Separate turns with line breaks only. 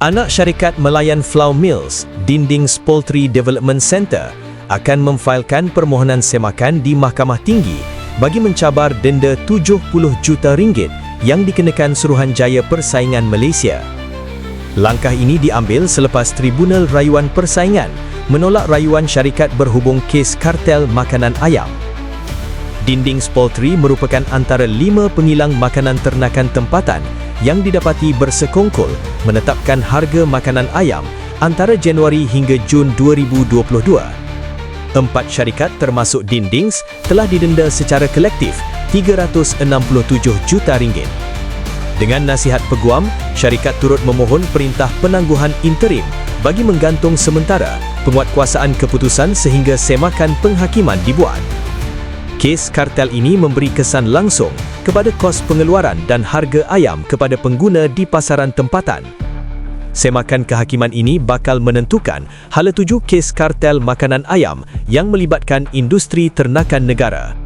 Anak syarikat Melayan Flour Mills, Dindings Poultry Development Centre akan memfailkan permohonan semakan di Mahkamah Tinggi bagi mencabar denda RM70 juta yang dikenakan Suruhanjaya Persaingan Malaysia. Langkah ini diambil selepas Tribunal Rayuan Persaingan menolak rayuan syarikat berhubung kes kartel makanan ayam. Dindings Poultry merupakan antara 5 pengilang makanan ternakan tempatan yang didapati bersekongkol menetapkan harga makanan ayam antara Januari hingga Jun 2022. 4 syarikat termasuk Dindings telah didenda secara kolektif RM367 juta. Dengan nasihat peguam, syarikat turut memohon perintah penangguhan interim bagi menggantung sementara penguatkuasaan keputusan sehingga semakan penghakiman dibuat. Kes kartel ini memberi kesan langsung kepada kos pengeluaran dan harga ayam kepada pengguna di pasaran tempatan. Semakan kehakiman ini bakal menentukan hala tuju kes kartel makanan ayam yang melibatkan industri ternakan negara.